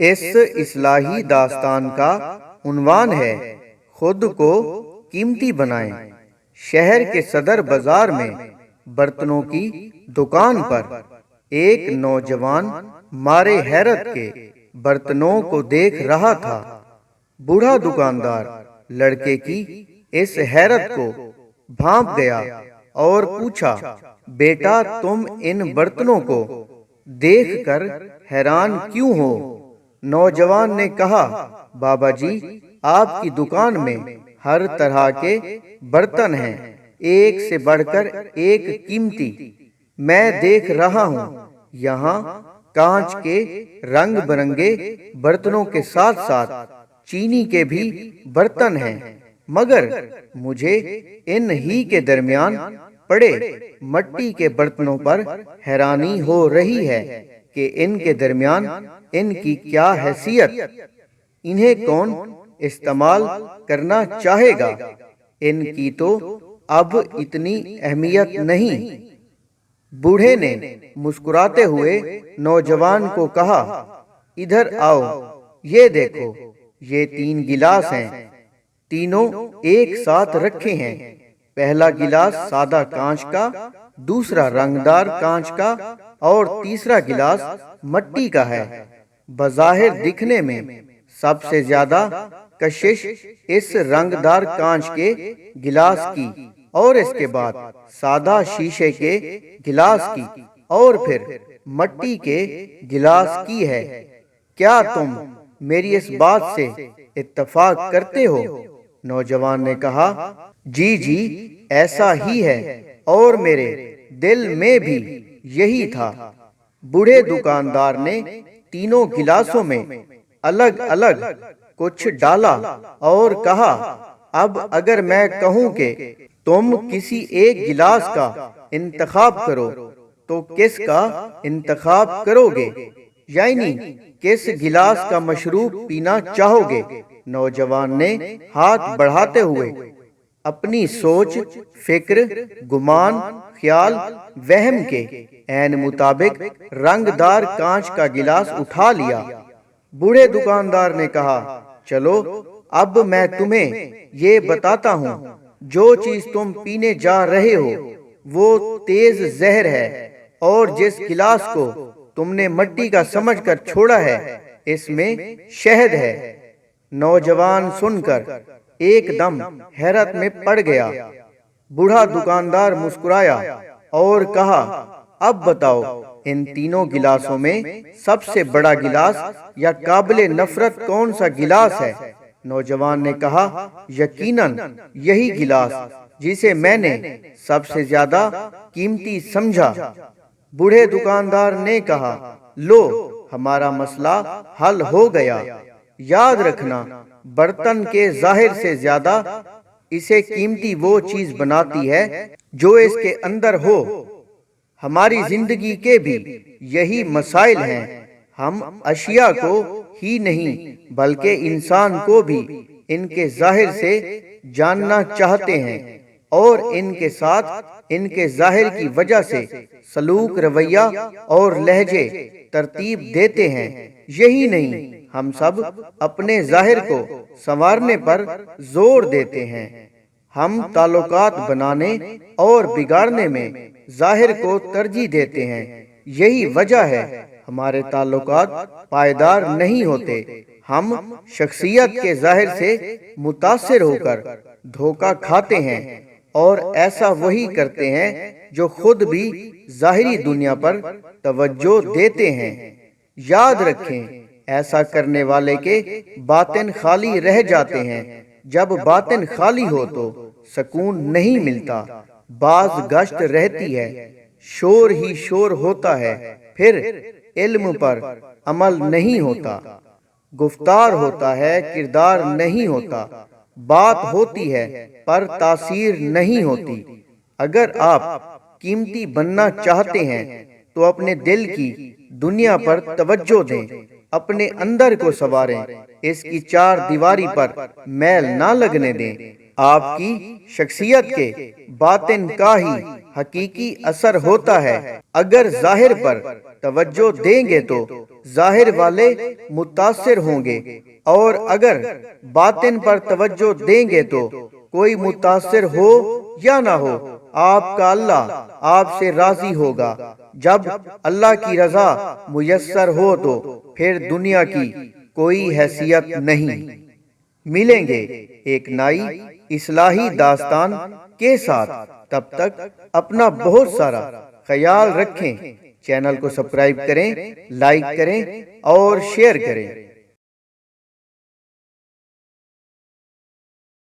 اس اصلاحی داستان کا عنوان ہے خود کو قیمتی بنائیں۔ شہر کے صدر بازار میں برتنوں کی دکان پر ایک نوجوان مارے حیرت کے برتنوں کو دیکھ رہا تھا۔ بوڑھا دکاندار لڑکے کی اس حیرت کو بھانپ گیا اور پوچھا، بیٹا تم ان برتنوں کو دیکھ کر حیران کیوں ہو؟ نوجوان نے کہا، بابا جی آپ کی دکان میں ہر طرح کے برتن ہیں، ایک سے بڑھ کر ایک قیمتی۔ میں دیکھ رہا ہوں یہاں کانچ کے رنگ برنگے برتنوں کے ساتھ ساتھ چینی کے بھی برتن ہیں، مگر مجھے ان ہی کے درمیان پڑے مٹی کے برتنوں پر حیرانی ہو رہی ہے کہ ان کے درمیان ان کی کیا حیثیت، انہیں کون استعمال کرنا چاہے گا، ان کی تو اب اتنی اہمیت نہیں۔ بوڑھے نے مسکراتے ہوئے نوجوان کو کہا، ادھر آؤ، یہ دیکھو، یہ 3 گلاس ہیں، تینوں ایک ساتھ رکھے ہیں۔ پہلا گلاس سادہ کانچ کا، دوسرا رنگدار کانچ کا اور تیسرا گلاس مٹی کا ہے۔ بظاہر دکھنے میں سب سے زیادہ کشش اس رنگدار کانچ کے گلاس کی، اور اس کے بعد سادہ شیشے کے گلاس کی، اور پھر مٹی کے گلاس کی ہے۔ کیا تم میری اس بات سے اتفاق کرتے ہو؟ نوجوان نے کہا، جی جی ایسا ہی ہے، اور میرے دل میں بھی یہی تھا۔ بوڑھے دکاندار نے تینوں گلاسوں میں الگ الگ کچھ ڈالا اور کہا، اب اگر میں کہوں کہ تم کسی ایک گلاس کا انتخاب کرو تو کس کا انتخاب کرو گے؟ یعنی کس گلاس کا مشروب پینا چاہو گے؟ نوجوان نے ہاتھ بڑھاتے ہوئے اپنی سوچ، فکر، گمان، خیال، وہم کے عین مطابق رنگدار کانچ کا گلاس اٹھا لیا۔ بوڑھے دکاندار نے کہا، چلو اب میں تمہیں یہ بتاتا ہوں، جو چیز تم پینے جا رہے ہو وہ تیز زہر ہے، اور جس گلاس کو تم نے مٹی کا سمجھ کر چھوڑا ہے اس میں شہد ہے۔ نوجوان سن کر ایک دم حیرت میں پڑ گیا۔ بوڑھا دکاندار مسکرایا اور کہا، اب بتاؤ ان تینوں گلاسوں میں سب سے بڑا گلاس یا قابل نفرت کون سا گلاس ہے؟ نوجوان نے کہا، یقیناً یہی گلاس جسے میں نے سب سے زیادہ قیمتی سمجھا۔ بوڑھے دکاندار نے کہا، لو ہمارا مسئلہ حل ہو گیا۔ یاد رکھنا، برتن کے ظاہر سے زیادہ اسے قیمتی وہ چیز بناتی ہے جو اس کے اندر ہو۔ ہماری زندگی کے بھی یہی مسائل ہیں، ہم اشیاء کو ہی نہیں بلکہ انسان کو بھی ان کے ظاہر سے جاننا چاہتے ہیں، اور ان کے ساتھ ان کے ظاہر کی وجہ سے سلوک، رویہ اور لہجے ترتیب دیتے ہیں۔ یہی نہیں، ہم سب اپنے ظاہر کو سنوارنے پر زور دیتے ہیں۔ ہم تعلقات بنانے اور بگاڑنے میں ظاہر کو ترجیح دیتے ہیں۔ یہی وجہ ہے ہمارے تعلقات پائیدار نہیں ہوتے۔ ہم شخصیت کے ظاہر سے متاثر ہو کر دھوکہ کھاتے ہیں، اور ایسا وہی کرتے ہیں جو خود بھی ظاہری دنیا پر توجہ دیتے ہیں۔ یاد رکھیں، ایسا کرنے والے کے باطن خالی رہ جاتے ہیں۔ جب باطن خالی ہو تو سکون نہیں ملتا، باز گشت رہتی ہے، شور ہی شور ہوتا ہے، پھر علم پر عمل نہیں ہوتا، گفتار ہوتا ہے کردار نہیں ہوتا، بات ہوتی ہے پر تاثیر نہیں ہوتی۔ اگر آپ قیمتی بننا چاہتے ہیں تو اپنے دل کی دنیا پر توجہ دیں، اپنے اندر کو سنواریں، اس کی 4 دیواری پر میل نہ لگنے دیں۔ آپ کی شخصیت کے باطن کا ہی حقیقی اثر ہوتا ہے۔ اگر ظاہر پر توجہ دیں گے تو ظاہر والے متاثر ہوں گے، اور اگر باطن پر توجہ دیں گے تو کوئی متاثر ہو یا نہ ہو، آپ کا اللہ آپ سے راضی ہوگا۔ جب اللہ کی رضا میسر ہو تو پھر دنیا کی کوئی حیثیت نہیں۔ ملیں گے ایک نئی اصلاحی داستان کے ساتھ، تب تک اپنا بہت سارا خیال رکھیں۔ چینل کو سبسکرائب کریں، لائک کریں اور شیئر کریں۔